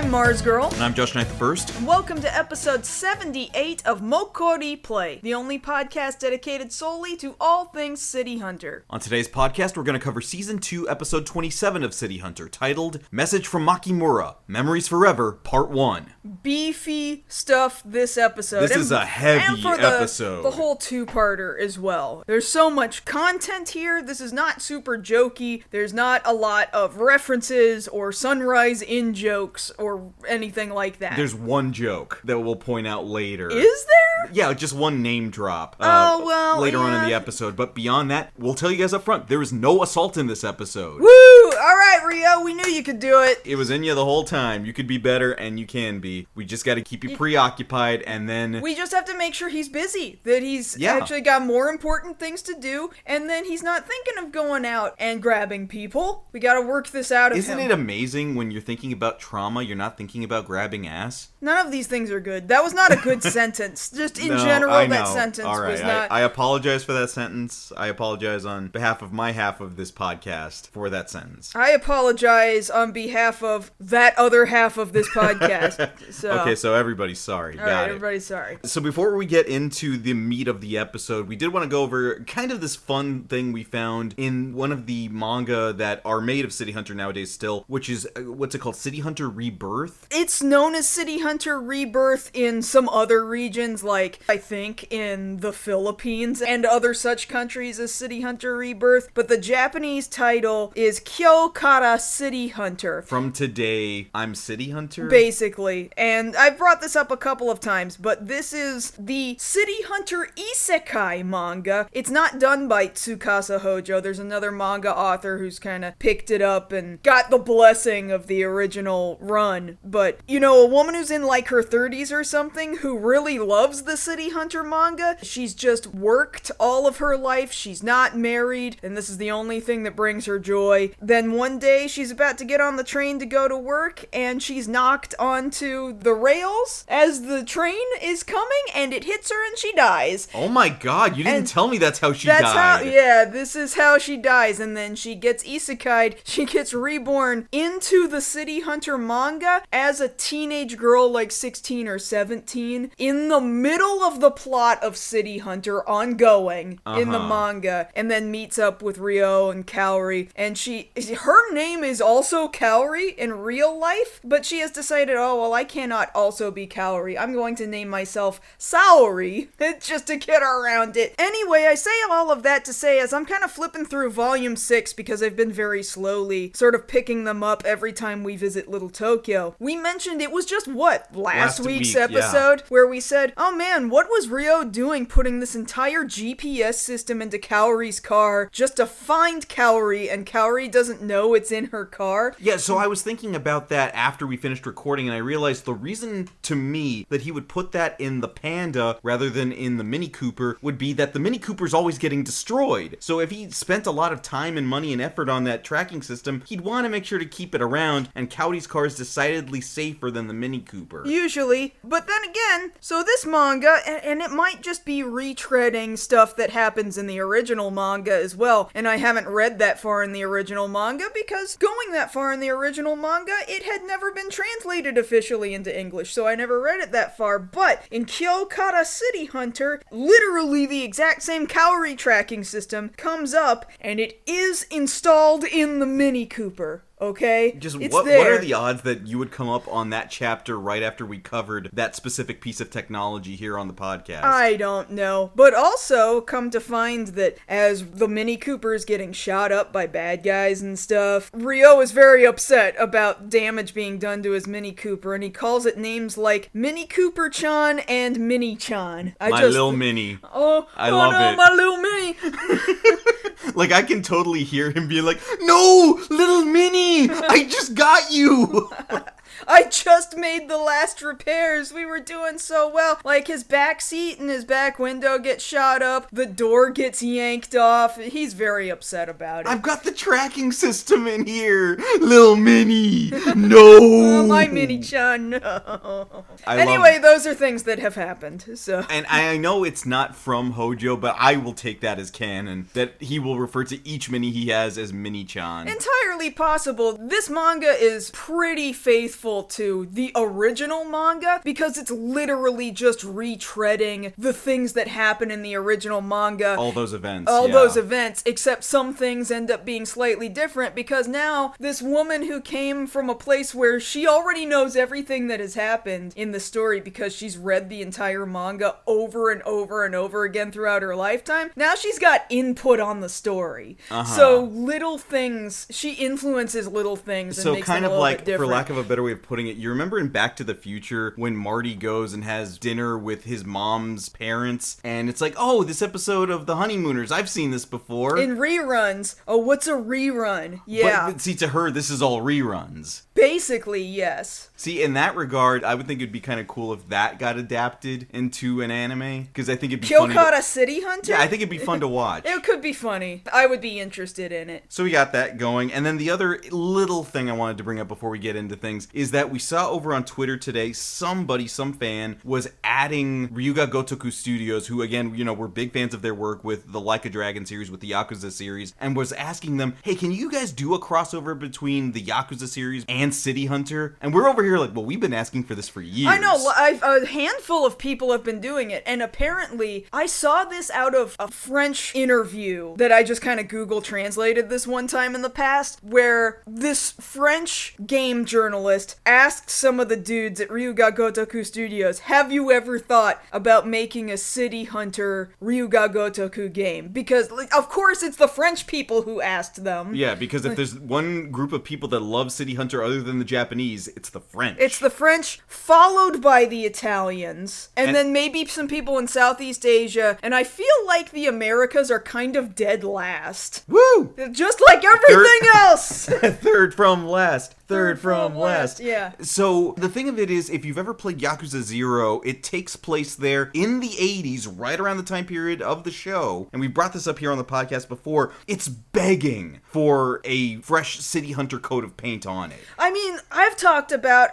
I'm MarzGurl. And I'm JoshKnightTheFirst. And welcome to episode 78 of MokkoriPlay, the only podcast dedicated solely to all things City Hunter. On today's podcast, we're going to cover Season 2, Episode 27 of City Hunter, titled Message from Makimura, Memories Forever, Part 1. Beefy stuff this episode. This is a heavy episode. The whole two-parter as well. There's so much content here. This is not super jokey. There's not a lot of references or sunrise in jokes or anything like that. There's one joke that we'll point out later. Is there? Yeah, just one name drop. Later on in the episode. But beyond that, we'll tell you guys up front, there is no assault in this episode. Woo! Alright, Rio, we knew you could do it. It was in you the whole time. You could be better, and you can be. We just got to keep you preoccupied, and then... We just have to make sure he's busy. That he's actually got more important things to do, and then he's not thinking of going out and grabbing people. We gotta work this out of him. Isn't it amazing when you're thinking about trauma, you're not thinking about grabbing ass? None of these things are good. That was not a good sentence. Just in general, that sentence was not... I apologize for that sentence. I apologize on behalf of my half of this podcast for that sentence. I apologize on behalf of that other half of this podcast. Okay, so everybody's sorry. Got it. Everybody's sorry. So before we get into the meat of the episode, we did want to go over kind of this fun thing we found in one of the manga that are made of City Hunter nowadays still, which is, what's it called? City Hunter Rebirth? It's known as City Hunter Rebirth in some other regions, like, I think, in the Philippines and other such countries as City Hunter Rebirth, but the Japanese title is Kyokara City Hunter. From today, I'm City Hunter? Basically. And I've brought this up a couple of times, but this is the City Hunter Isekai manga. It's not done by Tsukasa Hojo. There's another manga author who's kind of picked it up and got the blessing of the original run. But, you know, a woman who's in like her 30s or something who really loves the City Hunter manga, she's just worked all of her life. She's not married, and this is the only thing that brings her joy. Then one day she's about to get on the train to go to work, and she's knocked onto the rails as the train is coming, and it hits her and she dies. Oh my god, you didn't tell me that's how she died. This is how she dies, and then she gets isekai'd. She gets reborn into the City Hunter manga as a teenage girl, like 16 or 17, in the middle of the plot of City Hunter ongoing in the manga, and then meets up with Ryo and Kaori, and her name is also Kaori in real life, but she has decided, I cannot also be Kaori. I'm going to name myself Saori, just to get around it. Anyway, I say all of that to say, as I'm kind of flipping through volume 6, because I've been very slowly sort of picking them up every time we visit Little Tokyo, we mentioned it was just, last week's episode, where we said, oh man, what was Ryo doing putting this entire GPS system into Kaori's car just to find Kaori, and Kaori doesn't know it's in her car? Yeah, so I was thinking about that after we finished recording, and I realized the reason to me that he would put that in the Panda rather than in the Mini Cooper would be that the Mini Cooper's always getting destroyed. So if he spent a lot of time and money and effort on that tracking system, he'd want to make sure to keep it around, and Kaori's car is decidedly safer than the Mini Cooper. Usually. But then again, so this manga, and it might just be retreading stuff that happens in the original manga as well, and I haven't read that far in the original manga because going that far in the original manga, it had never been translated officially into English, so I never read it that far. But in Kyokara City Hunter, literally the exact same Kaori tracking system comes up, and it is installed in the Mini Cooper. Okay? What are the odds that you would come up on that chapter right after we covered that specific piece of technology here on the podcast? I don't know. But also, come to find that as the Mini Cooper is getting shot up by bad guys and stuff, Ryo is very upset about damage being done to his Mini Cooper, and he calls it names like Mini Cooper-chan and Mini-chan. Little Mini. I love it. My little Mini. Like, I can totally hear him being like, no, little Mini! I just got you! I just made the last repairs. We were doing so well. Like, his back seat and his back window get shot up. The door gets yanked off. He's very upset about it. I've got the tracking system in here. Little Minnie. No. Oh, my Minnie-chan, no. Anyway, those are things that have happened, so. And I know it's not from Hojo, but I will take that as canon, that he will refer to each Minnie he has as Minnie-chan. Entirely possible. This manga is pretty faithful faithful to the original manga because it's literally just retreading the things that happen in the original manga. All those events. Those events, except some things end up being slightly different because now this woman who came from a place where she already knows everything that has happened in the story because she's read the entire manga over and over and over again throughout her lifetime, now she's got input on the story. So little things, she influences little things and makes them a little bit different. For lack of a better way of putting it, you remember in Back to the Future when Marty goes and has dinner with his mom's parents, and it's like, oh, this episode of The Honeymooners, I've seen this before. In reruns. Oh, what's a rerun? Yeah. But see, to her, this is all reruns. Basically, yes. See, in that regard, I would think it'd be kind of cool if that got adapted into an anime, because I think it'd be funny. Kyokara City Hunter? Yeah, I think it'd be fun to watch. It could be funny. I would be interested in it. So we got that going, and then the other little thing I wanted to bring up before we get into things is that we saw over on Twitter today, some fan, was adding Ryuga Gotoku Studios, who again, we're big fans of their work with the Like a Dragon series, with the Yakuza series, and was asking them, hey, can you guys do a crossover between the Yakuza series and City Hunter? And we're over here like, well, we've been asking for this for years. I know, a handful of people have been doing it, and apparently I saw this out of a French interview that I just kind of Google translated this one time in the past, where this French game journalist asked some of the dudes at Ryuga Gotoku Studios, have you ever thought about making a City Hunter Ryuga Gotoku game? Because, of course, it's the French people who asked them. Yeah, because if there's one group of people that love City Hunter other than the Japanese, it's the French. It's the French, followed by the Italians, and then maybe some people in Southeast Asia, and I feel like the Americas are kind of dead last. Woo! Just like everything else! Third from last. Third from last. Yeah. So, the thing of it is, if you've ever played Yakuza 0, it takes place there in the 80s, right around the time period of the show. And we brought this up here on the podcast before. It's begging for a fresh City Hunter coat of paint on it. I mean, I've talked about,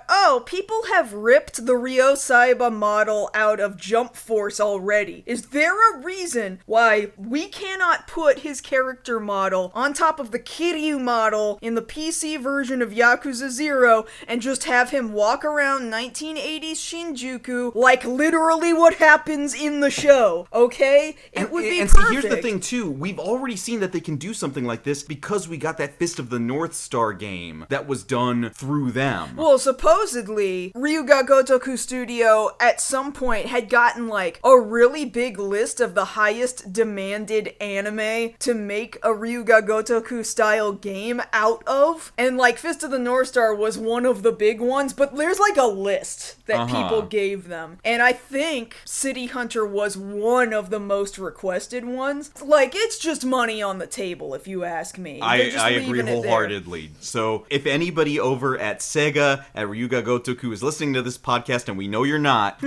people have ripped the Ryo Saiba model out of Jump Force already. Is there a reason why we cannot put his character model on top of the Kiryu model in the PC version of Yakuza 0 and just have him walk around 1980s Shinjuku like literally what happens in the show, okay? It would be perfect. See, here's the thing too, we've already seen that they can do something like this because we got that Fist of the North Star game that was done through them. Well, supposedly, Ryuga Gotoku Studio at some point had gotten like a really big list of the highest demanded anime to make a Ryuga Gotoku style game out of, and like Fist of the North Star was one of the big ones, but there's like a list that people gave them. And I think City Hunter was one of the most requested ones. Like, it's just money on the table, if you ask me. I agree wholeheartedly. So, if anybody over at Sega, at Ryuga Gotoku is listening to this podcast, and we know you're not,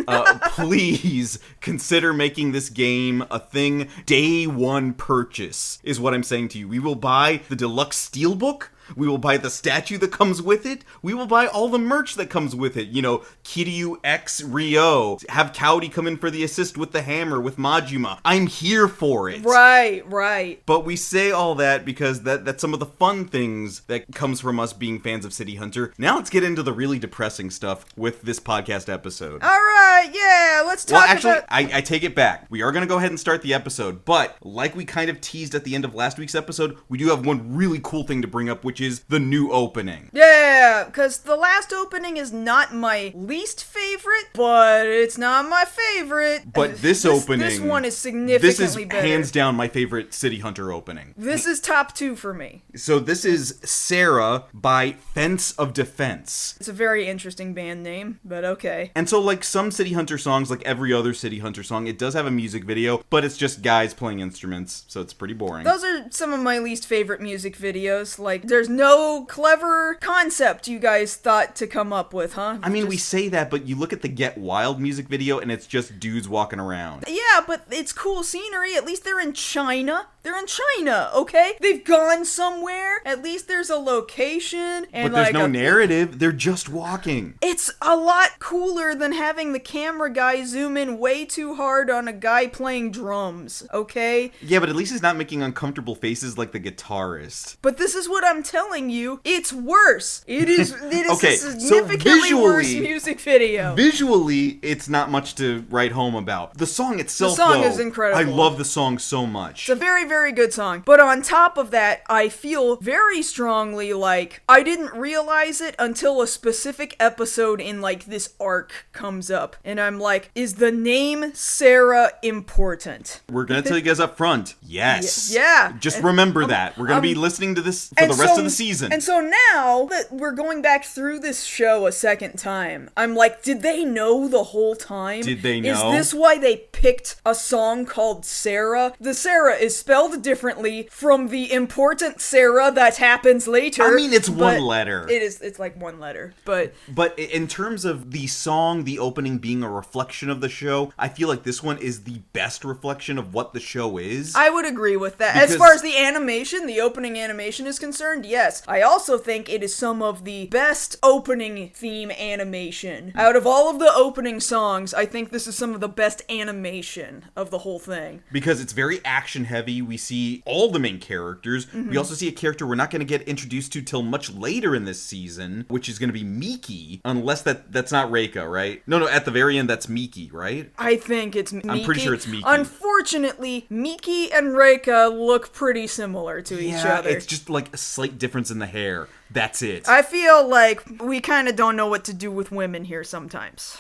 please consider making this game a thing. Day one purchase is what I'm saying to you. We will buy the deluxe steelbook. We will buy the statue that comes with it. We will buy all the merch that comes with it. Kiryu X Ryo. Have Cowdy come in for the assist with the hammer with Majima. I'm here for it. Right. But we say all that because that's some of the fun things that comes from us being fans of City Hunter. Now let's get into the really depressing stuff with this podcast episode. All right, yeah, let's talk about... I take it back. We are going to go ahead and start the episode, but like we kind of teased at the end of last week's episode, we do have one really cool thing to bring up, which is the new opening. Yeah, because the last opening is not my least favorite, but it's not my favorite. But this opening... This one is significantly better. This is hands down my favorite City Hunter opening. This is top 2 for me. So this is Sarah by Fence of Defense. It's a very interesting band name, but okay. And so like some City Hunter songs, like every other City Hunter song, it does have a music video, but it's just guys playing instruments, so it's pretty boring. Those are some of my least favorite music videos. Like, there's no clever concept you guys thought to come up with, huh? I mean, we say that, but you look at the Get Wild music video, and it's just dudes walking around. Yeah, but it's cool scenery. At least they're in China. They're in China, okay? They've gone somewhere. At least there's a location. And but there's no narrative. They're just walking. It's a lot cooler than having the camera guy zoom in way too hard on a guy playing drums, okay? Yeah, but at least he's not making uncomfortable faces like the guitarist. But this is what I'm telling you, it's worse. It is Okay, a significantly worse music video. Visually, it's not much to write home about. The song itself, is incredible. I love the song so much. It's a very, very good song. But on top of that, I feel very strongly like I didn't realize it until a specific episode in like this arc comes up. And I'm like, is the name Sarah important? We're gonna tell you guys up front. Yes. Yeah. Just remember that. We're gonna be listening to this for the rest of the season. And so now that we're going back through this show a second time, I'm like, did they know the whole time? Did they know? Is this why they picked a song called Sarah? The Sarah is spelled differently from the important Sarah that happens later. I mean, it's one letter. It's like one letter. But in terms of the song, the opening being a reflection of the show, I feel like this one is the best reflection of what the show is. I would agree with that. As far as the animation, the opening animation is concerned, yes. I also think it is some of the best opening theme animation. Out of all of the opening songs, I think this is some of the best animation of the whole thing. Because it's very action heavy. We see all the main characters. Mm-hmm. We also see a character we're not going to get introduced to till much later in this season, which is going to be Miki, unless that's not Reika, right? No, at the very end, that's Miki, right? I think it's Miki. I'm pretty sure it's Miki. Unfortunately, Miki and Reika look pretty similar to each other. It's just like a slight difference in the hair. That's it. I feel like we kind of don't know what to do with women here sometimes.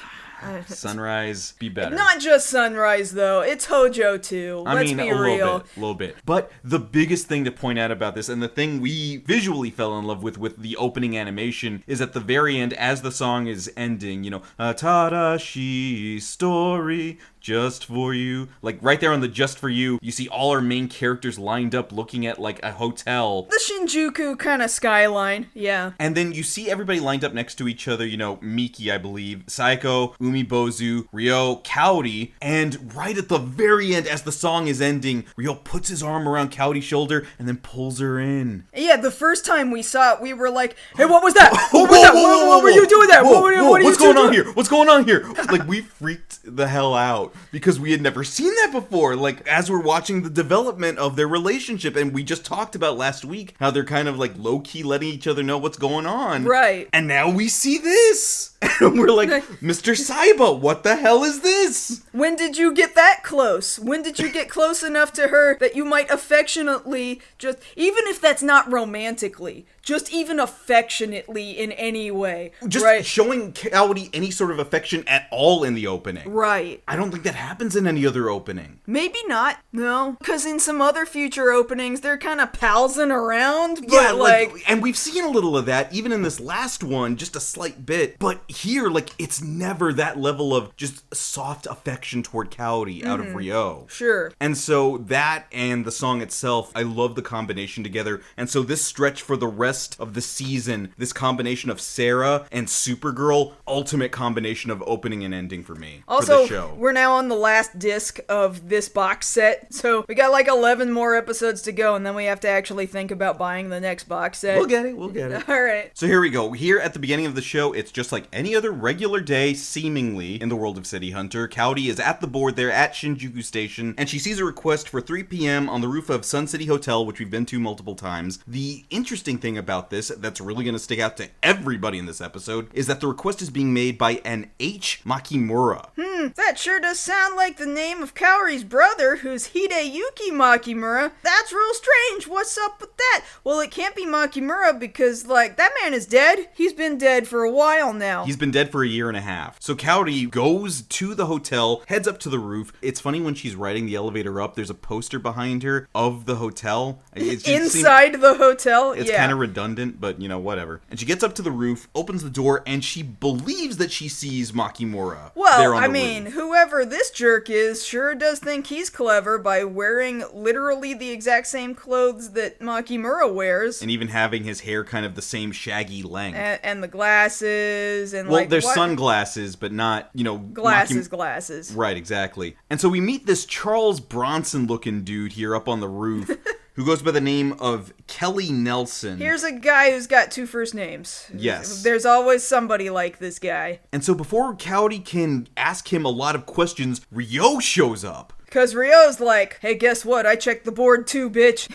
Sunrise, be better. Not just Sunrise, though. It's Hojo, too. Let's be real. A little bit. But the biggest thing to point out about this, and the thing we visually fell in love with the opening animation, is at the very end, as the song is ending, Tadashi story, just for you. Like, right there on the just for you, you see all our main characters lined up looking at, like, a hotel. The Shinjuku kind of skyline, yeah. And then you see everybody lined up next to each other, Miki, I believe, Saiko, Umibozu, Ryo, Kaori, and right at the very end, as the song is ending, Ryo puts his arm around Kaori's shoulder and then pulls her in. Yeah, the first time we saw it, we were like, hey, what was that? What was that? What were you doing there? What's going on here? What's going on here? Like, we freaked the hell out because we had never seen that before. Like, as we're watching the development of their relationship, and we just talked about last week how they're kind of like low-key letting each other know what's going on. Right. And now we see this. And we're like, Mr. Saiba, what the hell is this? When did you get that close? When did you get close enough to her that you might affectionately, just, even if that's not romantically, just even affectionately in any way. Just showing Kaori any sort of affection at all in the opening. Right. I don't think that happens in any other opening. Maybe not, no. Because in some other future openings, they're kind of palsing around, but and we've seen a little of that, even in this last one, just a slight bit. But here, it's never that level of just soft affection toward Kaori out of Ryo. Sure. And so that and the song itself, I love the combination together. And so this stretch for the rest of the season, this combination of Sarah and Supergirl, ultimate combination of opening and ending for me. Also, for the show. We're now on the last disc of this box set, so we got 11 more episodes to go, and then we have to actually think about buying the next box set. We'll get it. All right. So here we go. Here at the beginning of the show, it's just like any other regular day, seemingly, in the world of City Hunter. Kaori is at the board there at Shinjuku Station, and she sees a request for 3 p.m. on the roof of Sun City Hotel, which we've been to multiple times. The interesting thing about this, that's really going to stick out to everybody in this episode, is that the request is being made by an H. Makimura. That sure does sound like the name of Kaori's brother, who's Hideyuki Makimura. That's real strange. What's up with that? Well, it can't be Makimura because, that man is dead. He's been dead for a while now. He's been dead for 1.5 years. So Kaori goes to the hotel, heads up to the roof. It's funny when she's riding the elevator up, there's a poster behind her of the hotel. Inside the hotel? It's kind of redundant, but, whatever. And she gets up to the roof, opens the door, and she believes that she sees Makimura. Well, I mean, whoever this jerk is sure does think he's clever by wearing literally the exact same clothes that Makimura wears. And even having his hair kind of the same shaggy length. And the glasses, and there's sunglasses, but not, glasses. Right, exactly. And so we meet this Charles Bronson-looking dude here up on the roof. Who goes by the name of Kelly Nelson. Here's a guy who's got 2 first names. Yes. There's always somebody like this guy. And so before Kaori can ask him a lot of questions, Ryo shows up. Because Ryo's like, hey, guess what? I checked the board too, bitch.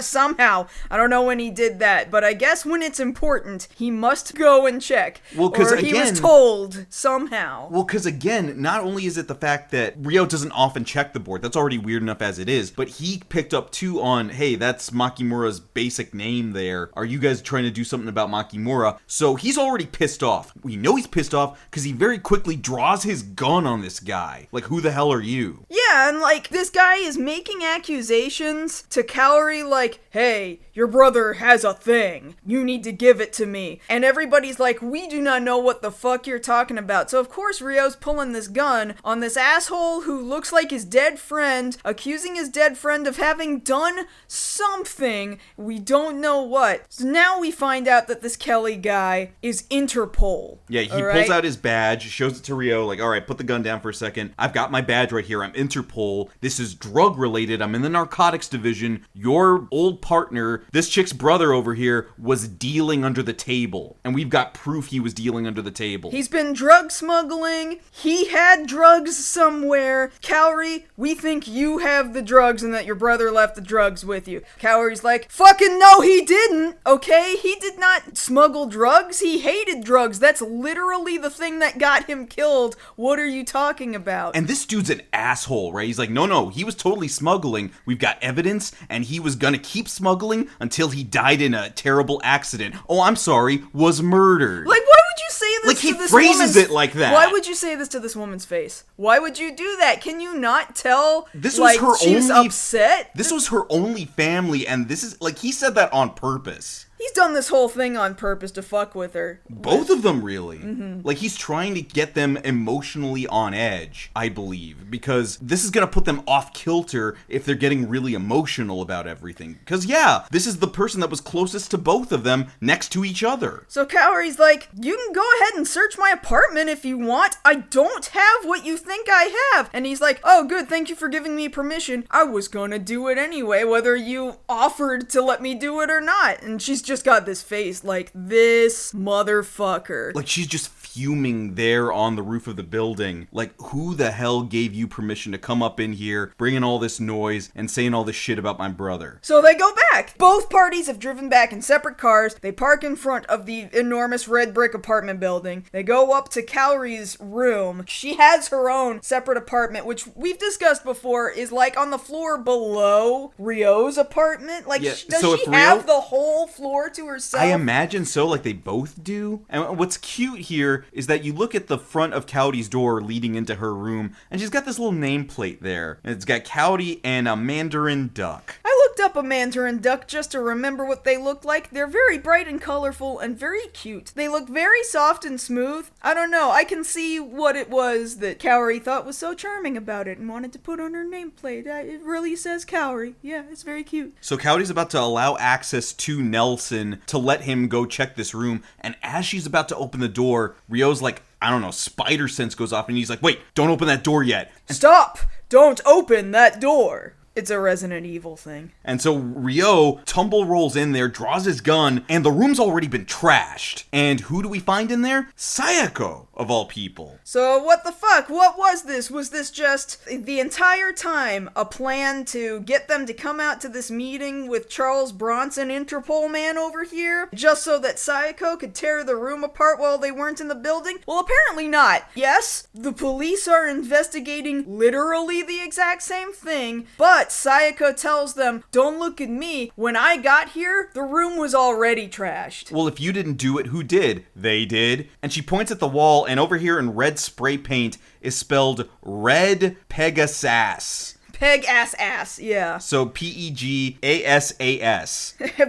Somehow. I don't know when he did that, but I guess when it's important, he must go and check. Well, because he was told somehow. Well, because again, not only is it the fact that Ryo doesn't often check the board, that's already weird enough as it is, but he picked up too on, hey, that's Makimura's basic name there. Are you guys trying to do something about Makimura? So he's already pissed off. We know he's pissed off because he very quickly draws his gun on this guy. Like, who the hell are you? Yeah, and like, this guy is making accusations to Kaori like, hey, your brother has a thing. You need to give it to me. And everybody's like, we do not know what the fuck you're talking about. So of course Ryo's pulling this gun on this asshole who looks like his dead friend, accusing his dead friend of having done something. We don't know what. So now we find out that this Kelly guy is Interpol. Yeah, he pulls out his badge, shows it to Ryo, like, all right, put the gun down for a second. I've got my badge right here. I'm Interpol. This is drug related. I'm in the narcotics division. Your old partner, this chick's brother over here, was dealing under the table. And we've got proof he was dealing under the table. He's been drug smuggling. He had drugs somewhere. Kaori, we think you have the drugs and that your brother left the drugs with you. Kaori's like, fucking no, he didn't, okay? He did not smuggle drugs. He hated drugs. That's literally the thing that got him killed. What are you talking about? And this dude's an asshole, right? He's like, no, he was totally smuggling. We've got evidence, and he was gonna keep smuggling until he died in a terrible accident. Oh, I'm sorry, was murdered. Like, why would you say this to this woman's... Like, he phrases it like that. Why would you say this to this woman's face? Why would you do that? Can you not tell, this was her she was upset? This was her only family, and this is, like, he said that on purpose. He's done this whole thing on purpose to fuck with her. Both of them, really. Mm-hmm. Like, he's trying to get them emotionally on edge, I believe, because this is gonna put them off kilter if they're getting really emotional about everything. Because, yeah, this is the person that was closest to both of them next to each other. So Kaori's like, you can go ahead and search my apartment if you want. I don't have what you think I have. And he's like, oh, good, thank you for giving me permission. I was gonna do it anyway, whether you offered to let me do it or not. And she's just got this face like, this motherfucker. Like, she's just fuming there on the roof of the building. Like, who the hell gave you permission to come up in here, bringing all this noise, and saying all this shit about my brother? So they go back. Both parties have driven back in separate cars. They park in front of the enormous red brick apartment building. They go up to Kaori's room. She has her own separate apartment, which we've discussed before is like on the floor below Ryo's apartment. Like, yeah, does she have the whole floor to herself? I imagine so, like they both do. And what's cute here is that you look at the front of Kaori's door leading into her room, and she's got this little nameplate there. And it's got Kaori and a mandarin duck. I looked up a mandarin duck just to remember what they look like. They're very bright and colorful and very cute. They look very soft and smooth. I don't know, I can see what it was that Kaori thought was so charming about it and wanted to put on her nameplate. It really says Kaori. Yeah, it's very cute. So Kaori's about to allow access to Nelson to let him go check this room, and as she's about to open the door, Ryo's like, I don't know, spider sense goes off, and he's like, wait, don't open that door yet. Stop! Don't open that door! It's a Resident Evil thing. And so Ryo tumble rolls in there, draws his gun, and the room's already been trashed. And who do we find in there? Sayako, of all people. So what the fuck? What was this? Was this just the entire time a plan to get them to come out to this meeting with Charles Bronson, Interpol man over here, just so that Sayako could tear the room apart while they weren't in the building? Well, apparently not. Yes, the police are investigating literally the exact same thing, but Sayako tells them, don't look at me. When I got here, the room was already trashed. Well, if you didn't do it, who did? They did. And she points at the wall, and over here in red spray paint is spelled Red Pegasus. Peg-ass-ass, yeah. So Pegasas.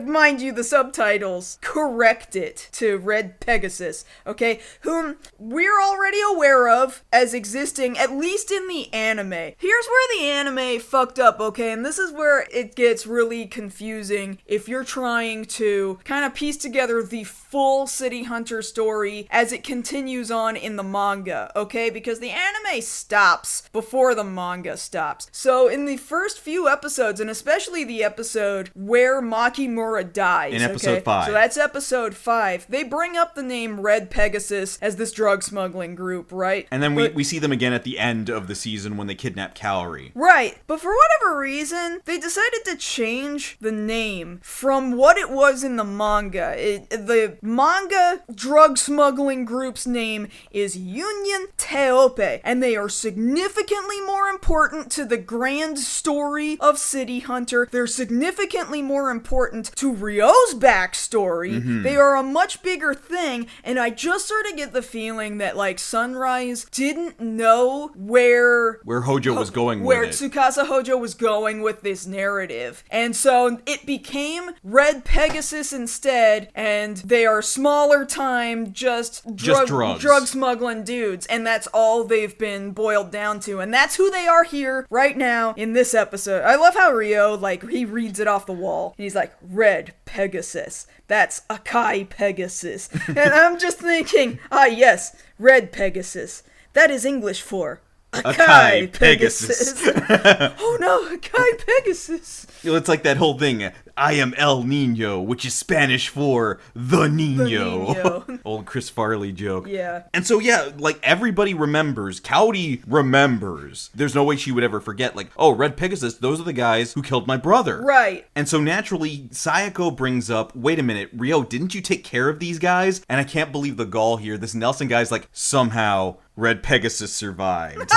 Mind you, the subtitles correct it to Red Pegasus, okay? Whom we're already aware of as existing, at least in the anime. Here's where the anime fucked up, okay? And this is where it gets really confusing if you're trying to kind of piece together the full City Hunter story as it continues on in the manga, okay? Because the anime stops before the manga stops. So So in the first few episodes, and especially the episode where Mokkimura dies. In episode 5. So that's episode 5. They bring up the name Red Pegasus as this drug smuggling group, right? And then we see them again at the end of the season when they kidnap Kaori. Right. But for whatever reason, they decided to change the name from what it was in the manga. The manga drug smuggling group's name is Union Teope, and they are significantly more important to the grand story of City Hunter. They're significantly more important to Ryo's backstory. Mm-hmm. They are a much bigger thing, and I just sort of get the feeling that, like, Sunrise didn't know where Hojo was going where with it. Tsukasa Hojo was going with this narrative. And so it became Red Pegasus instead, and they are smaller time, just drugs. Drug smuggling dudes, and that's all they've been boiled down to, and that's who they are here right now in this episode. I love how Ryo, like, he reads it off the wall, and he's like, Red Pegasus. That's Akai Pegasus. And I'm just thinking, yes, Red Pegasus. That is English for Akai Pegasus. Oh no, Akai Pegasus. It's like that whole thing, I am El Nino, which is Spanish for the Nino. Old Chris Farley joke. Yeah. And so, yeah, like, everybody remembers. Kaori remembers. There's no way she would ever forget, like, oh, Red Pegasus, those are the guys who killed my brother. Right. And so, naturally, Sayako brings up, wait a minute, Ryo, didn't you take care of these guys? And I can't believe the gall here. This Nelson guy's like, somehow Red Pegasus survived.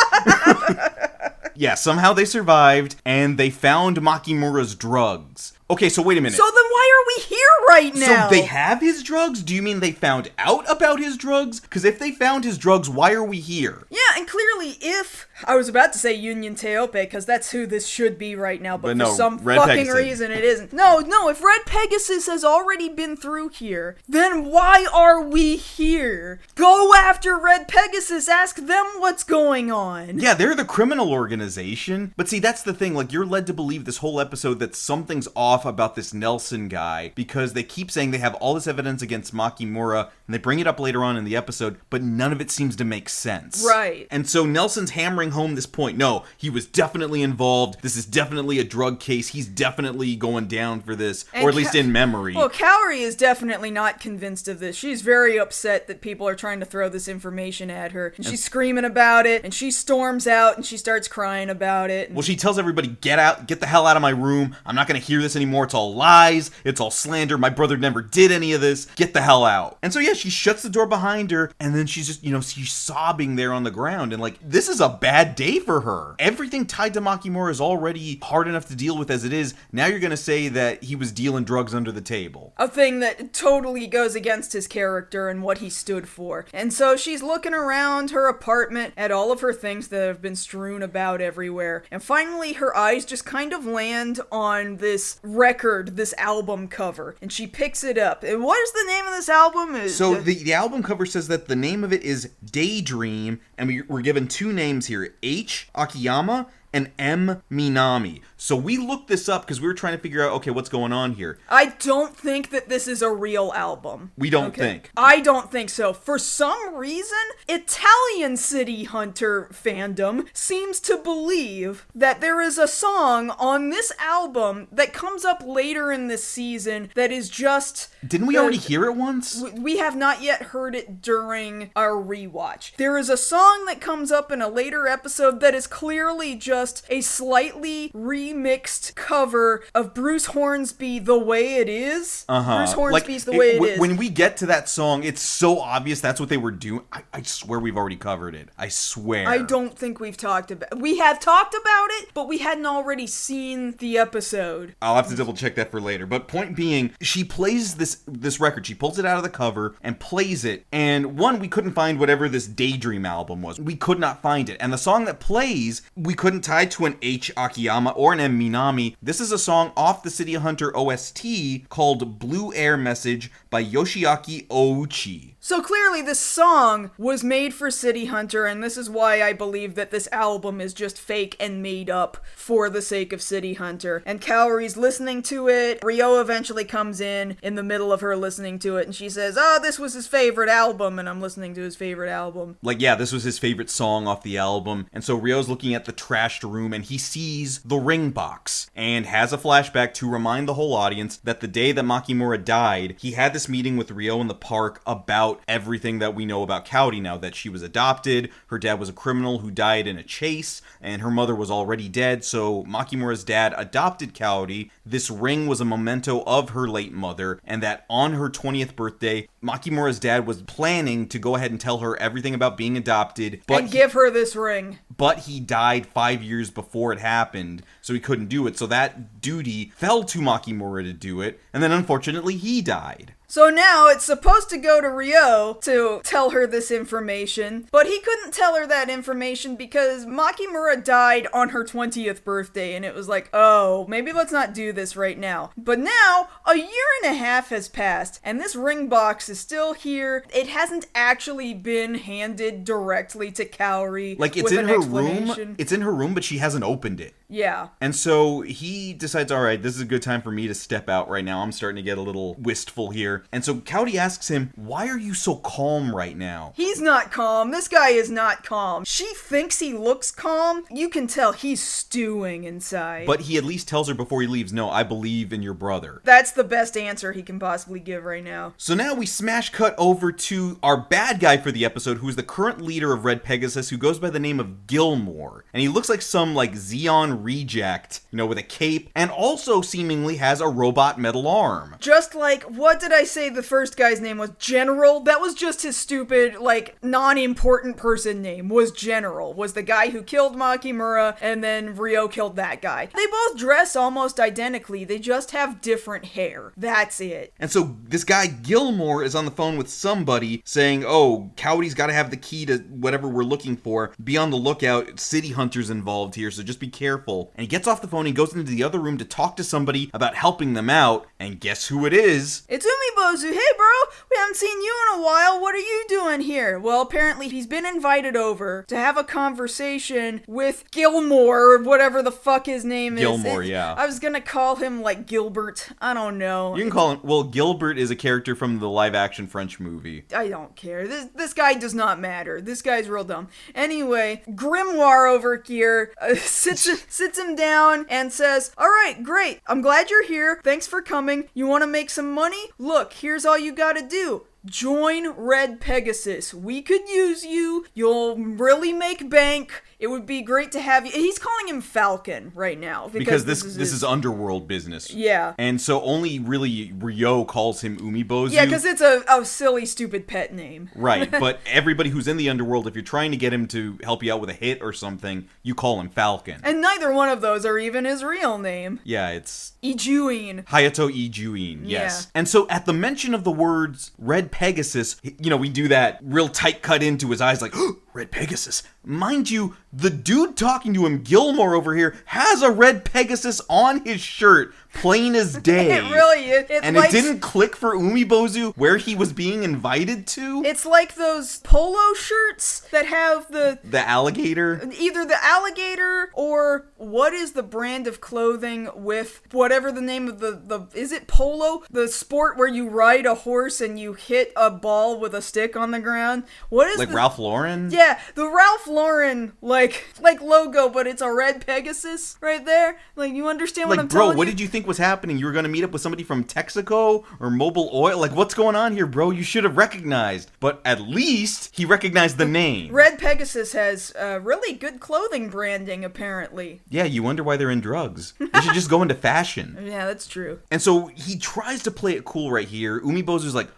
Yeah, somehow they survived, and they found Mokkimura's drugs. Okay, so wait a minute. So then why are we here right now? So they have his drugs? Do you mean they found out about his drugs? Because if they found his drugs, why are we here? Yeah, and clearly if... I was about to say Union Teope, because that's who this should be right now, but no, for some Red fucking Pegasus. reason it isn't. No, if Red Pegasus has already been through here, then why are we here? Go after Red Pegasus, ask them what's going on. Yeah, they're the criminal organization. But see, that's the thing, like, you're led to believe this whole episode that something's off about this Nelson guy, because they keep saying they have all this evidence against Mokkimura, and they bring it up later on in the episode, but none of it seems to make sense. Right. And so Nelson's hammering home this point. No, he was definitely involved. This is definitely a drug case. He's definitely going down for this, And or at least in memory. Well, Kaori is definitely not convinced of this. She's very upset that people are trying to throw this information at her. And she's screaming about it, and she storms out, and she starts crying about it. Well, she tells everybody, get out, get the hell out of my room. I'm not going to hear this anymore. It's all lies. It's all slander. My brother never did any of this. Get the hell out. And so, yeah, she shuts the door behind her, and then she's just, she's sobbing there on the ground. And, like, this is a bad day for her. Everything tied to Mokkimura is already hard enough to deal with as it is. Now you're going to say that he was dealing drugs under the table. A thing that totally goes against his character and what he stood for. And so she's looking around her apartment at all of her things that have been strewn about everywhere. And finally her eyes just kind of land on this record, this album cover. And she picks it up. And what is the name of this album? So the album cover says that the name of it is Daydream, and we're given two names here, H. Akiyama and M. Minami. So we looked this up because we were trying to figure out, okay, what's going on here? I don't think that this is a real album. We don't think. I don't think so. For some reason, Italian City Hunter fandom seems to believe that there is a song on this album that comes up later in this season that is just... Didn't we already hear it once? We have not yet heard it during our rewatch. There is a song that comes up in a later episode that is clearly just a slightly remixed cover of Bruce Hornsby The Way It Is. Bruce Hornsby's The Way It Is. When we get to that song, it's so obvious that's what they were doing. I swear we've already covered it. I swear. I don't think we've talked about it. We have talked about it, but we hadn't already seen the episode. I'll have to double check that for later. But point being, she plays this record. She pulls it out of the cover and plays it. And one, we couldn't find whatever this Daydream album was. We could not find it. And the song that plays, we couldn't tie to an H. Akiyama or an M. Minami. This is a song off the City Hunter OST called Blue Air Message by Yoshiaki Ouchi. So clearly this song was made for City Hunter, and this is why I believe that this album is just fake and made up for the sake of City Hunter. And Kaori's listening to it. Ryo eventually comes in the middle of her listening to it, and she says, oh, this was his favorite album, and I'm listening to his favorite album. Like, yeah, this was his favorite song off the album. And so Ryo's looking at the trashed room, and he sees the ring box, and has a flashback to remind the whole audience that the day that Makimura died, he had this meeting with Ryo in the park about everything that we know about Kaori now, that she was adopted, her dad was a criminal who died in a chase, and her mother was already dead, so Makimura's dad adopted Kaori. This ring was a memento of her late mother, and that on her 20th birthday, Makimura's dad was planning to go ahead and tell her everything about being adopted, and give her this ring. But he died 5 years before it happened, so he couldn't do it. So that duty fell to Makimura to do it, and then unfortunately he died. So now it's supposed to go to Ryo to tell her this information, but he couldn't tell her that information because Makimura died on her 20th birthday, and it was like, oh, maybe let's not do this right now. But now, a year and a half has passed, and this ring box is still here. It hasn't actually been handed directly to Kaori. Like, it's in her room. It's in her room, but she hasn't opened it. Yeah. And so he decides, all right, this is a good time for me to step out right now. I'm starting to get a little wistful here. And so Kaori asks him, why are you so calm right now? He's not calm. This guy is not calm. She thinks he looks calm. You can tell he's stewing inside. But he at least tells her before he leaves, no, I believe in your brother. That's the best answer he can possibly give right now. So now we smash cut over to our bad guy for the episode, who's the current leader of Red Pegasus, who goes by the name of Gilmore. And he looks like some, like, Zeon reject, with a cape, and also seemingly has a robot metal arm. Just like, what did I say the first guy's name was? General? That was just his stupid, non-important person name, was General. Was the guy who killed Makimura, and then Ryo killed that guy. They both dress almost identically, they just have different hair. That's it. And so this guy Gilmore is on the phone with somebody saying, oh, Kaori's gotta have the key to whatever we're looking for. Be on the lookout, City Hunter's involved here, so just be careful. And he gets off the phone and goes into the other room to talk to somebody about helping them out, and guess who it is? It's Umibozu. Hey bro, we haven't seen you in a while. What are you doing here? Well, apparently he's been invited over to have a conversation with Gilmore, or whatever the fuck his name is. Gilmore, yeah. I was gonna call him Gilbert. I don't know. You can call him, well, Gilbert is a character from the live action French movie. I don't care. This guy does not matter. This guy's real dumb. Anyway, Grimoire over here sits him down and says, all right, great. I'm glad you're here. Thanks for coming. You want to make some money? Look, here's all you gotta do. Join Red Pegasus. We could use you. You'll really make bank. It would be great to have you. He's calling him Falcon right now. Because this is underworld business. Yeah. And so only really Ryo calls him Umibozu. Yeah, because it's a silly, stupid pet name. Right, but everybody who's in the underworld, if you're trying to get him to help you out with a hit or something, you call him Falcon. And neither one of those are even his real name. Yeah, it's... Ijuin. Hayato Ijuin, yes. Yeah. And so at the mention of the words Red Pegasus, we do that real tight cut into his eyes like, oh, Red Pegasus. Mind you, the dude talking to him, Gilmore over here, has a Red Pegasus on his shirt, plain as day. It really is. It didn't click for Umibozu where he was being invited to. It's like those polo shirts that have the alligator. Either the alligator or what is the brand of clothing with whatever the name of the is it polo? The sport where you ride a horse and you hit a ball with a stick on the ground. What is Ralph Lauren? Yeah, the Ralph Lauren like logo, but it's a red Pegasus right there. You understand what I'm telling you? Bro, what did you think was happening? You were going to meet up with somebody from Texaco or Mobil Oil? What's going on here, bro? You should have recognized. But at least he recognized the name. Red Pegasus has really good clothing branding, apparently. Yeah, you wonder why they're in drugs. They should just go into fashion. Yeah, that's true. And so he tries to play it cool right here. Umibozu's like,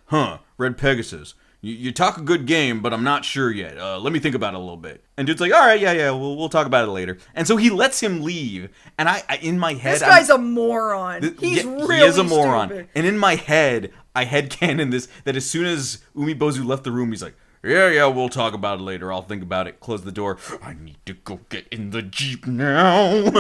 Red Pegasus. You talk a good game, but I'm not sure yet. Let me think about it a little bit. And dude's like, all right, yeah, we'll talk about it later. And so he lets him leave. And I in my head... This guy's a moron. He's really He is a moron. stupid. And in my head, I headcanon this, that as soon as Umibozu left the room, he's like, Yeah, we'll talk about it later. I'll think about it. Close the door. I need to go get in the Jeep now.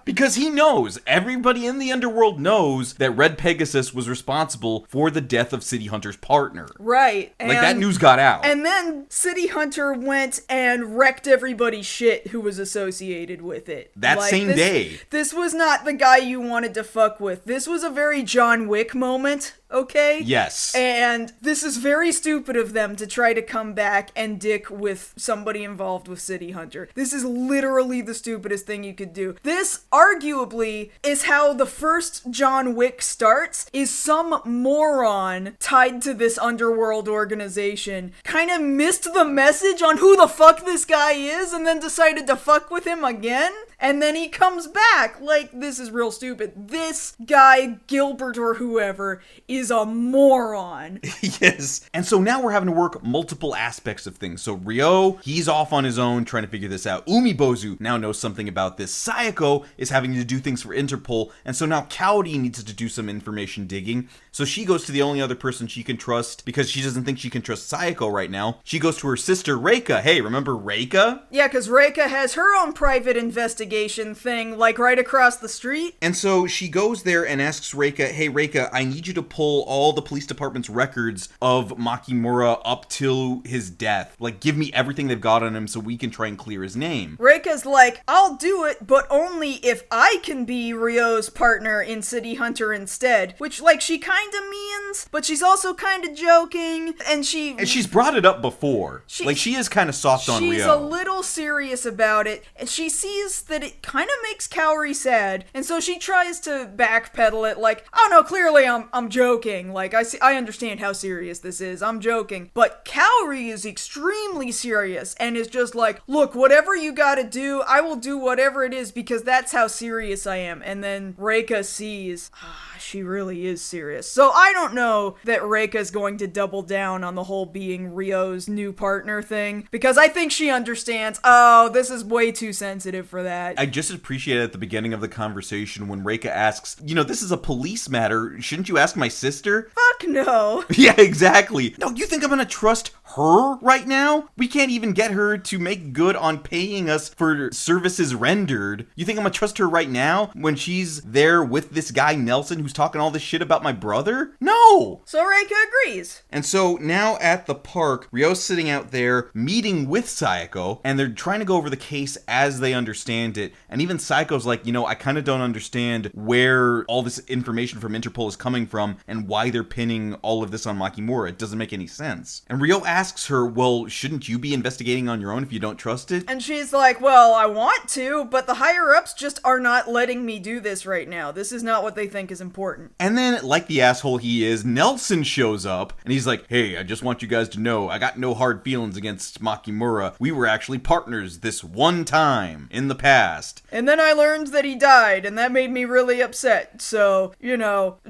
Because he knows, everybody in the underworld knows that Red Pegasus was responsible for the death of City Hunter's partner. Right. Like, that news got out. And then City Hunter went and wrecked everybody's shit who was associated with it. That same day. This was not the guy you wanted to fuck with. This was a very John Wick moment, okay? Yes. And this is very stupid of them to try to come back and dick with somebody involved with City Hunter. This is literally the stupidest thing you could do. This, arguably, is how the first John Wick starts, is some moron tied to this underworld organization kind of missed the message on who the fuck this guy is and then decided to fuck with him again. And then he comes back. Like, this is real stupid. This guy, Gilbert or whoever, is a moron. Yes. And so now we're having to work multiple aspects of things. So Ryo, he's off on his own trying to figure this out. Umibozu now knows something about this. Sayako is having to do things for Interpol. And so now Kaori needs to do some information digging. So she goes to the only other person she can trust because she doesn't think she can trust Sayako right now. She goes to her sister, Reika. Hey, remember Reika? Yeah, because Reika has her own private investigation thing, like right across the street. And so she goes there and asks Reika, hey Reika, I need you to pull all the police department's records of Makimura up till his death. Like, give me everything they've got on him so we can try and clear his name. Reika's like, I'll do it, but only if I can be Ryo's partner in City Hunter instead. Which, like, she kinda means, but she's also kinda joking, and she's brought it up before. She is kind of soft on Ryo. She's a little serious about it, and she sees that it kind of makes Kaori sad, and so she tries to backpedal it, like, oh no, clearly I'm joking, like, I understand how serious this is, I'm joking, but Kaori is extremely serious, and is just like, look, whatever you gotta do, I will do whatever it is, because that's how serious I am, and then Reika sees, she really is serious. So I don't know that Reika's going to double down on the whole being Ryo's new partner thing, because I think she understands, oh, this is way too sensitive for that. I just appreciate at the beginning of the conversation when Reika asks, this is a police matter, shouldn't you ask my sister? Fuck no. Yeah, exactly. No, you think I'm gonna trust her right now? We can't even get her to make good on paying us for services rendered. You think I'm gonna trust her right now when she's there with this guy Nelson who's talking all this shit about my brother? No! So Reika agrees. And so now at the park, Ryo's sitting out there meeting with Sayako, and they're trying to go over the case as they understand it. And even Sayako's like, I kind of don't understand where all this information from Interpol is coming from and why they're pinning all of this on Makimura. It doesn't make any sense. And Ryo asks her, well, shouldn't you be investigating on your own if you don't trust it? And she's like, well, I want to, but the higher-ups just are not letting me do this right now. This is not what they think is important. And then, like the asshole he is, Nelson shows up, and he's like, hey, I just want you guys to know, I got no hard feelings against Makimura. We were actually partners this one time in the past. And then I learned that he died, and that made me really upset. So,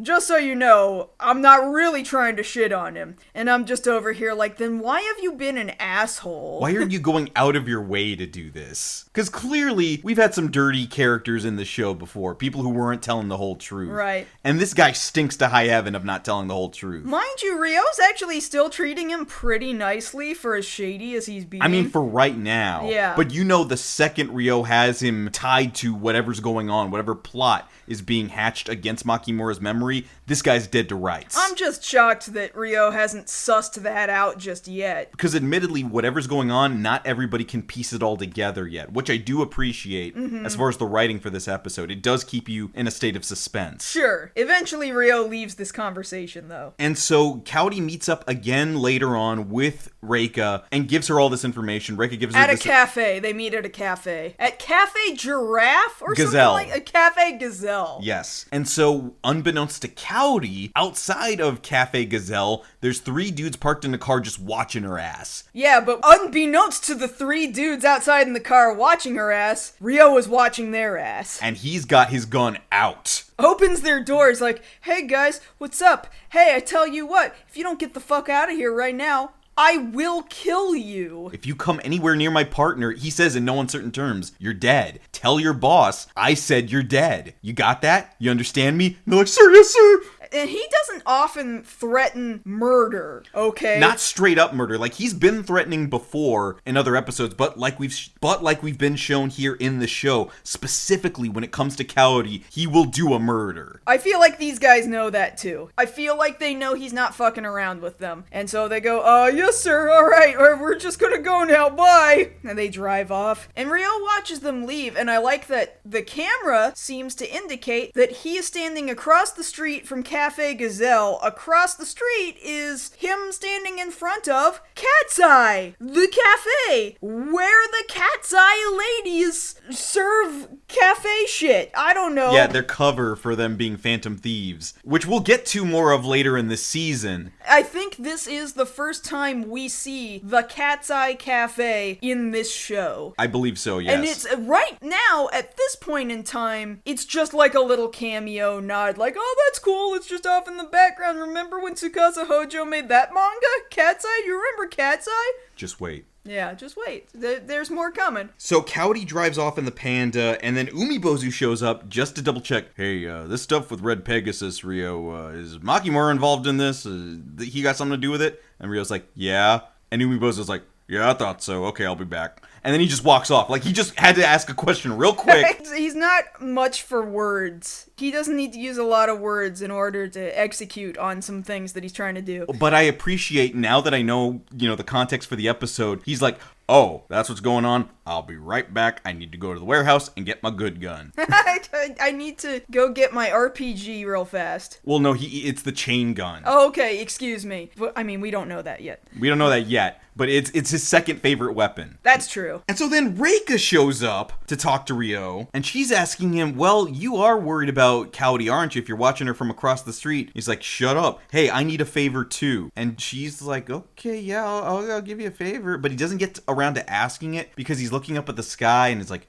just so you know, I'm not really trying to shit on him. And I'm just over here like, then why have you been an asshole? Why are you going out of your way to do this? Because clearly, we've had some dirty characters in the show before. People who weren't telling the whole truth. Right. And this guy stinks to high heaven of not telling the whole truth. Mind you, Ryo's actually still treating him pretty nicely for as shady as he's being. I mean, for right now. Yeah. But the second Ryo has him tied to whatever's going on, whatever plot is being hatched against Makimura's memory, this guy's dead to rights. I'm just shocked that Ryo hasn't sussed that out just yet. Because admittedly, whatever's going on, not everybody can piece it all together yet, which I do appreciate as far as the writing for this episode. It does keep you in a state of suspense. Sure. Eventually, Ryo leaves this conversation, though. And so, Kaori meets up again later on with Reika and gives her all this information. Reika gives her At a cafe. They meet at a cafe. At Cafe Giraffe or Gazelle. something like a Cafe Gazelle. Yes. And so, unbeknownst to Kaori, outside of Cafe Gazelle, there's 3 dudes parked in a car just watching her ass. Yeah, but unbeknownst to the 3 dudes outside in the car watching her ass, Ryo was watching their ass. And he's got his gun out. Opens their doors like, hey guys, what's up? Hey, I tell you what, if you don't get the fuck out of here right now, I will kill you. If you come anywhere near my partner, he says in no uncertain terms, you're dead. Tell your boss I said you're dead. You got that? You understand me? And they're like, sir, yes, sir. And he doesn't often threaten murder, okay? Not straight up murder. Like, he's been threatening before in other episodes, but like we've been shown here in the show, specifically when it comes to Coyote, he will do a murder. I feel like these guys know that too. I feel like they know he's not fucking around with them. And so they go, yes sir, alright, we're just gonna go now, bye. And they drive off. And Ryo watches them leave, and I like that the camera seems to indicate that he is standing across the street from Cafe Gazelle. Across the street is him standing in front of Cat's Eye, the cafe, where the Cat's Eye ladies serve cafe shit. I don't know. Yeah, their cover for them being Phantom Thieves, which we'll get to more of later in this season. I think this is the first time we see the Cat's Eye Cafe in this show. I believe so, yes. And it's right now, at this point in time, it's just like a little cameo nod, like, oh, that's cool, it's just off in the background. Remember when Tsukasa Hojo made that manga? Cat's Eye? You remember Cat's Eye? Just wait. Yeah, just wait. There's more coming. So Coyote drives off in the Panda, and then Umibozu shows up just to double check. Hey, this stuff with Red Pegasus, Ryo, is Makimura involved in this? He got something to do with it? And Ryo's like, yeah. And Umibozu's like, yeah, I thought so. Okay, I'll be back. And then he just walks off. Like, he just had to ask a question real quick. He's not much for words. He doesn't need to use a lot of words in order to execute on some things that he's trying to do. But I appreciate, now that I know, the context for the episode, he's like, oh, that's what's going on. I'll be right back. I need to go to the warehouse and get my good gun. I need to go get my RPG real fast. Well, no, it's the chain gun. Oh, okay, excuse me. I mean, we don't know that yet. We don't know that yet, but it's his second favorite weapon. That's true. And so then Reika shows up to talk to Ryo, and she's asking him, well, you are worried about Coyote, aren't you, if you're watching her from across the street? He's like, shut up. Hey, I need a favor too. And she's like, okay, yeah, I'll give you a favor. But he doesn't get around to asking it because he's looking up at the sky and is like,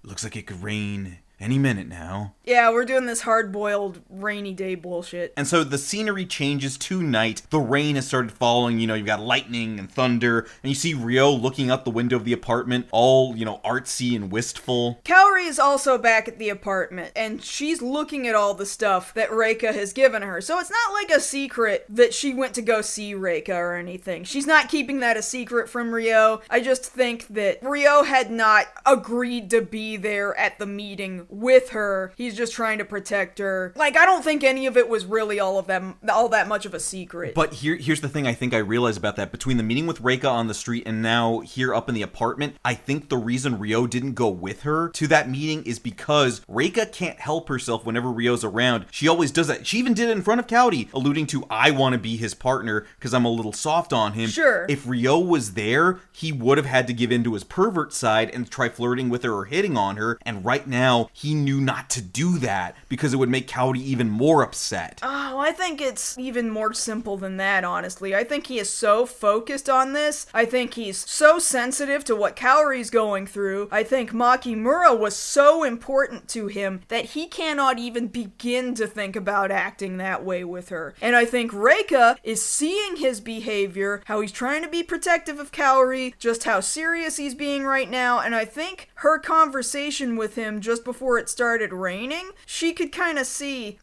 looks like it could rain any minute now. Yeah, we're doing this hard-boiled rainy day bullshit. And so the scenery changes to night. The rain has started falling. You've got lightning and thunder. And you see Ryo looking out the window of the apartment, all, artsy and wistful. Kaori is also back at the apartment, and she's looking at all the stuff that Reika has given her. So it's not like a secret that she went to go see Reika or anything. She's not keeping that a secret from Ryo. I just think that Ryo had not agreed to be there at the meeting with her. He's just trying to protect her. Like, I don't think any of it was really all that much of a secret. But here's the thing I think I realized about that. Between the meeting with Reika on the street and now here up in the apartment, I think the reason Ryo didn't go with her to that meeting is because Reika can't help herself whenever Ryo's around. She always does that. She even did it in front of Coyote, alluding to, I want to be his partner because I'm a little soft on him. Sure. If Ryo was there, he would have had to give in to his pervert side and try flirting with her or hitting on her. And right now, he knew not to do that because it would make Coyote even more upset. Oh, I think it's even more simple than that, honestly. I think he is so focused on this. I think he's so sensitive to what Kaori's going through. I think Makimura was so important to him that he cannot even begin to think about acting that way with her. And I think Reika is seeing his behavior, how he's trying to be protective of Kaori, just how serious he's being right now, and I think her conversation with him just before it started raining, she could kind of see,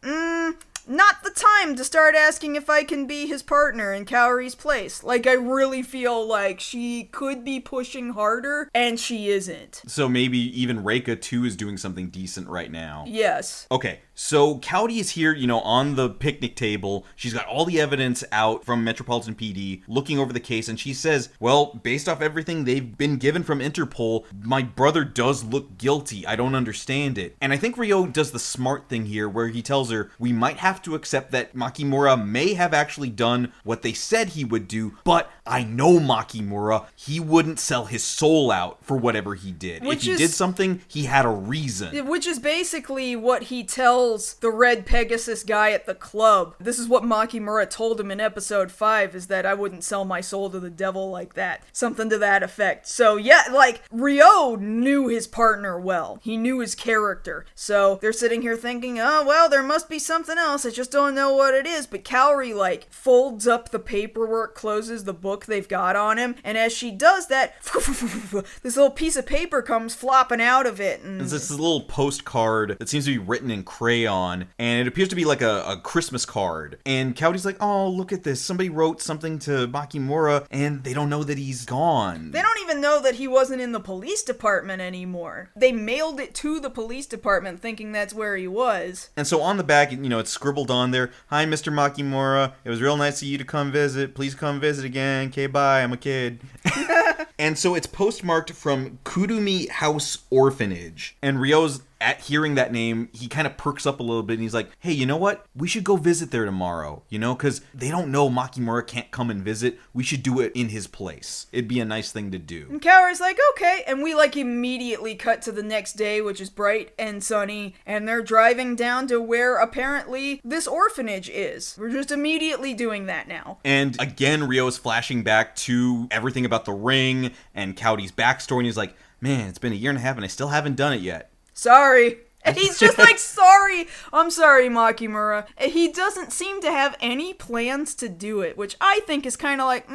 not the time to start asking if I can be his partner in Kaori's place. Like, I really feel like she could be pushing harder, and she isn't. So maybe even Reika, too, is doing something decent right now. Yes. Okay, so Coyote is here, on the picnic table. She's got all the evidence out from Metropolitan PD, looking over the case, and she says, well, based off everything they've been given from Interpol, my brother does look guilty. I don't understand it. And I think Ryo does the smart thing here, where he tells her, we might have to accept that Makimura may have actually done what they said he would do, but I know Makimura. He wouldn't sell his soul out for whatever he did. If he did something, he had a reason. Which is basically what he tells the Red Pegasus guy at the club. This is what Makimura told him in episode 5, is that I wouldn't sell my soul to the devil like that. Something to that effect. So yeah, like, Ryo knew his partner well. He knew his character. So they're sitting here thinking, oh, well, there must be something else. boss, I just don't know what it is. But Kaori, like, folds up the paperwork, closes the book they've got on him, and as she does that, this little piece of paper comes flopping out of it. And it's this little postcard that seems to be written in crayon, and it appears to be like a Christmas card. And Kaori's like, oh, look at this. Somebody wrote something to Mokkimura, and they don't know that he's gone. They don't even know that he wasn't in the police department anymore. They mailed it to the police department thinking that's where he was. And so on the back, it's scribbled on there, hi, Mr. Mokkimura. It was real nice of you to come visit. Please come visit again. Okay, bye. I'm a kid. And so it's postmarked from Kurumi House Orphanage. And Ryo's at hearing that name, he kind of perks up a little bit and he's like, hey, you know what? We should go visit there tomorrow, because they don't know Mokkimura can't come and visit. We should do it in his place. It'd be a nice thing to do. And Kaori's like, okay. And we immediately cut to the next day, which is bright and sunny. And they're driving down to where apparently this orphanage is. We're just immediately doing that now. And again, Ryo's flashing back to everything about the ring and Kaori's backstory. And he's like, man, it's been a year and a half and I still haven't done it yet. Sorry. And he's just like, sorry. I'm sorry, Mokkimura. He doesn't seem to have any plans to do it, which I think is kind of like,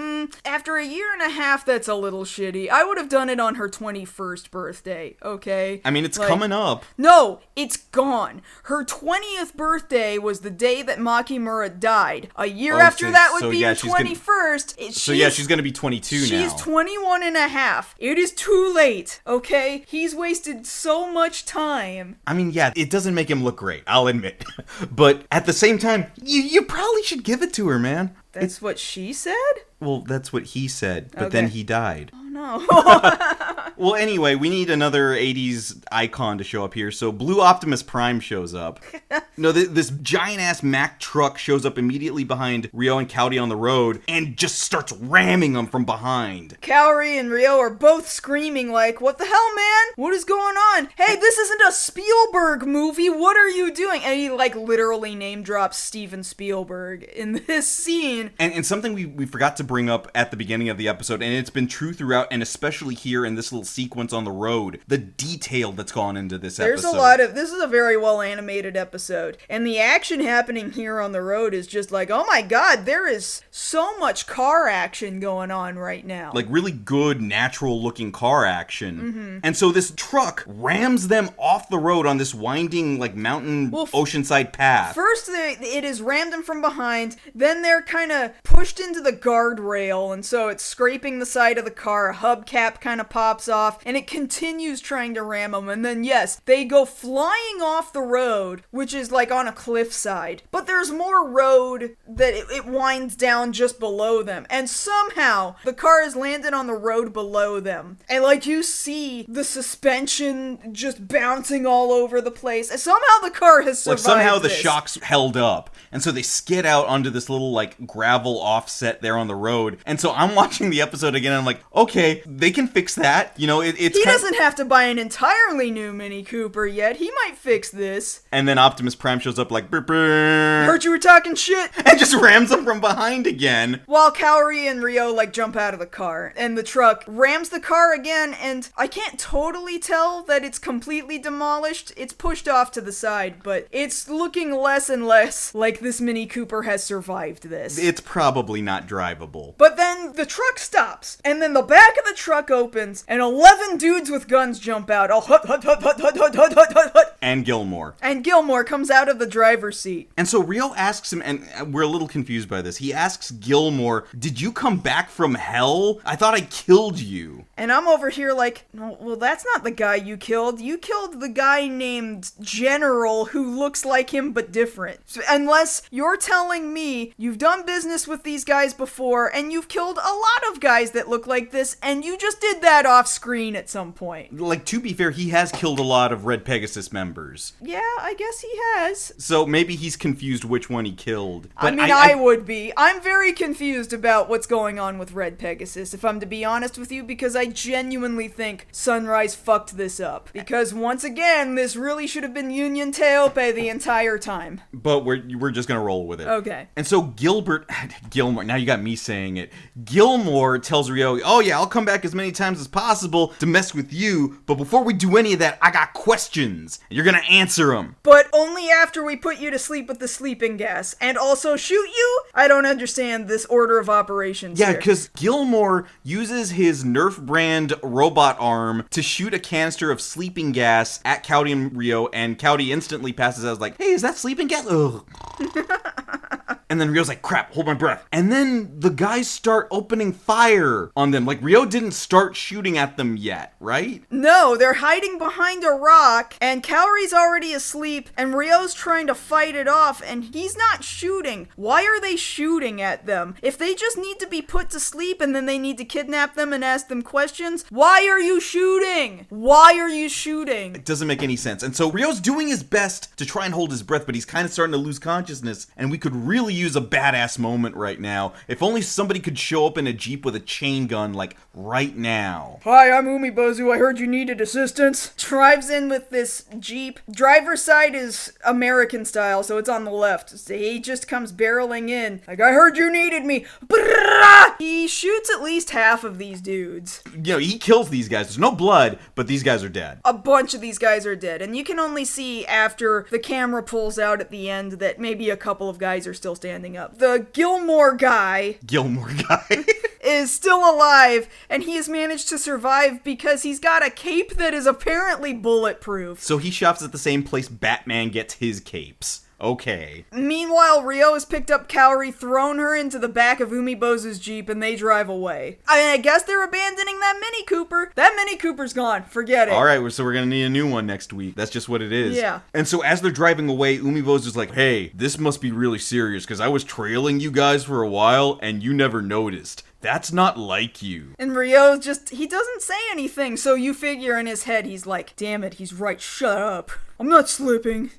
after a year and a half, that's a little shitty. I would have done it on her 21st birthday, okay? I mean, it's coming up. No, it's gone. Her 20th birthday was the day that Mokkimura died. A year after that would be her 21st. She's going to be 22 now. She's 21 and a half. It is too late, okay? He's wasted so much time. I mean, yeah, it doesn't make him look great, I'll admit. But at the same time, you probably should give it to her, man. That's what she said? Well, that's what he said, but then he died. Oh, no. Well, anyway, we need another 80s icon to show up here, so Blue Optimus Prime shows up. No, this giant-ass Mack truck shows up immediately behind Ryo and Kaori on the road and just starts ramming them from behind. Kaori and Ryo are both screaming like, what the hell, man? What is going on? Hey, this isn't a Spielberg movie. What are you doing? And he, literally name drops Steven Spielberg in this scene. And something we forgot to bring up at the beginning of the episode, and it's been true throughout, and especially here in this little sequence on the road, the detail that's gone into this episode. This is a very well animated episode, and the action happening here on the road is just like, oh my god, there is so much car action going on right now. Like really good, natural looking car action. Mm-hmm. And so this truck rams them off the road on this winding, mountain oceanside path. First, it is rammed them from behind, then they're kind of pushed into the guardrail, and so it's scraping the side of the car, a hubcap kind of pops off, and it continues trying to ram them, and then yes, they go flying off the road, which is on a cliffside, but there's more road that it winds down just below them, and somehow the car is landed on the road below them, and you see the suspension just bouncing all over the place, and somehow the car has survived somehow the this. shocks held up, and so they skid out onto this little gravel offset there on the road, and so I'm watching the episode again, and I'm like, okay, they can fix that, he doesn't have to buy an entirely new Mini Cooper yet, he might fix this. And then Optimus Prime shows up brr, brr, heard you were talking shit, and just rams them from behind again. While Kaori and Ryo jump out of the car, and the truck rams the car again, and I can't totally tell that it's completely demolished. It's pushed off to the side, but it's looking less and less like this Mini Cooper has survived this. It's probably not drivable. But then the truck stops, and then the back of the truck opens, and 11 dudes with guns jump out. Oh, hut, hut, hut, hut, hut, hut, hut, hut, hut, hut. And Gilmore. And Gilmore comes out of the driver's seat. And so Ryo asks him, and we're a little confused by this, he asks Gilmore, did you come back from hell? I thought I killed you. And I'm over here no, well, that's not the guy you killed. You killed the guy named General who looks like him but different. So, unless you're telling me you've done business with these guys before and you've killed a lot of guys that look like this and you just did that off screen at some point. To be fair, he has killed a lot of Red Pegasus members. Yeah, I guess he has. So maybe he's confused which one he killed. But I would be. I'm very confused about what's going on with Red Pegasus, if I'm to be honest with you, because I genuinely think Sunrise fucked this up. Because once again, this really should have been Union Teope the entire time. But we're just gonna roll with it. Okay. And so Gilmore, now you got me saying it. Gilmore tells Ryo, oh yeah, I'll come back as many times as possible to mess with you, but before we do any of that, I got questions. And You're gonna answer them. But only after we put you to sleep with the sleeping gas. And also shoot you? I don't understand this order of operations Yeah, here. because Gilmore uses his Nerf brand robot arm to shoot a canister of sleeping gas at Cowdy and Rio, and Cowdy instantly passes out like, hey, is that sleeping gas? Ugh. And then Rio's like, crap, hold my breath. And then the guys start opening fire on them. Like, Rio didn't start shooting at them yet, right? No, they're hiding behind a rock, and Cowry's already asleep, and Rio's trying to fight it off, and he's not shooting. Why are they shooting at them? If they just need to be put to sleep and then they need to kidnap them and ask them questions, why are you shooting? Why are you shooting? It doesn't make any sense. And so Rio's doing his best to try and hold his breath, but he's kind of starting to lose consciousness, and we could really use a badass moment right now. If only somebody could show up in a Jeep with a chain gun, like, right now. Hi, I'm Umibozu. I heard you needed assistance. Drives in with this Jeep. Driver's side is American style, so it's on the left. So he just comes barreling in. Like, I heard you needed me. Brrrah! He shoots at least half of these dudes. You know, he kills these guys. There's no blood, but these guys are dead. A bunch of these guys are dead, and you can only see after the camera pulls out at the end that maybe a couple of guys are still standing up. The Gilmore guy is still alive, and he has managed to survive because he's got a cape that is apparently bulletproof. So he shops at the same place Batman gets his capes. Okay. Meanwhile, Rio has picked up Cowrie, thrown her into the back of Umibozu's Jeep, and they drive away. I guess they're abandoning that Mini Cooper. That Mini Cooper's gone. Forget it. All right, so we're going to need a new one next week. That's just what it is. Yeah. And so as they're driving away, Umibozu's like, hey, this must be really serious because I was trailing you guys for a while and you never noticed. That's not like you. And Rio he doesn't say anything, so you figure in his head, he's like, damn it, he's right, shut up. I'm not slipping.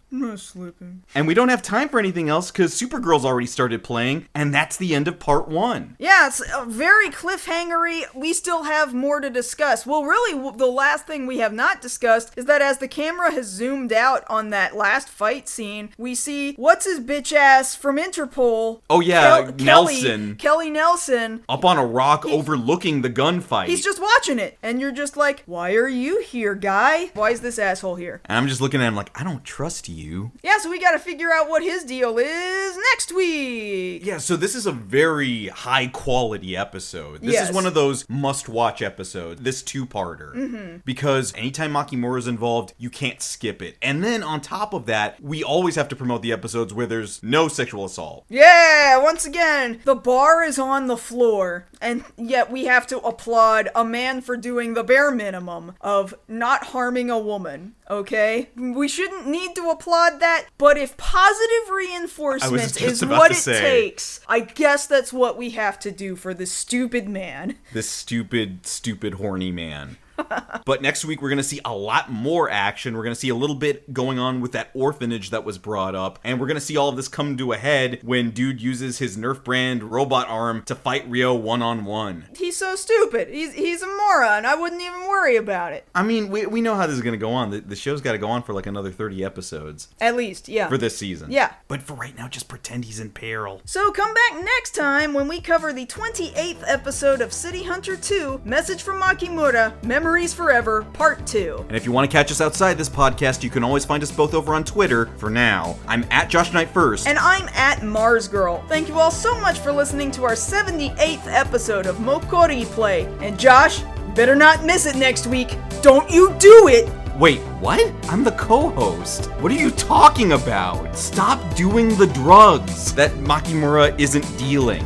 And we don't have time for anything else because Supergirl's already started playing, and that's the end of part 1. Yeah, it's very cliffhangery. We still have more to discuss. Well, really, the last thing we have not discussed is that as the camera has zoomed out on that last fight scene, we see what's his bitch ass from Interpol. Oh yeah, Nelson. Kelly Nelson. Up on a rock overlooking the gunfight. He's just watching it, and you're just like, why are you here, guy? Why is this asshole here? And I'm just looking at him like, I don't trust you. Yeah, so we gotta figure out what his deal is next week. Yeah, so this is a very high quality episode. This is one of those must-watch episodes, this two-parter. Mm-hmm. Because anytime Mokkimura is involved, you can't skip it. And then on top of that, we always have to promote the episodes where there's no sexual assault. Yeah, once again, the bar is on the floor, and yet we have to applaud a man for doing the bare minimum of not harming a woman, okay? We shouldn't need to applaud that, but if positive reinforcement is what it takes, I guess that's what we have to do for this stupid man. This stupid, horny man. But next week, we're going to see a lot more action. We're going to see a little bit going on with that orphanage that was brought up. And we're going to see all of this come to a head when dude uses his Nerf brand robot arm to fight Rio one-on-one. He's so stupid. He's a moron. I wouldn't even worry about it. I mean, we know how this is going to go on. The show's got to go on for like another 30 episodes. At least, yeah. For this season. Yeah. But for right now, just pretend he's in peril. So come back next time when we cover the 28th episode of City Hunter 2, Message from Mokkimura, Memories Forever, Part 2. And if you want to catch us outside this podcast, you can always find us both over on Twitter. For now, I'm at JoshKnightTheFirst. And I'm at MarzGurl. Thank you all so much for listening to our 78th episode of MokkoriPlay. And Josh, you better not miss it next week. Don't you do it! Wait, what? I'm the co-host. What are you talking about? Stop doing the drugs that Mokkimura isn't dealing.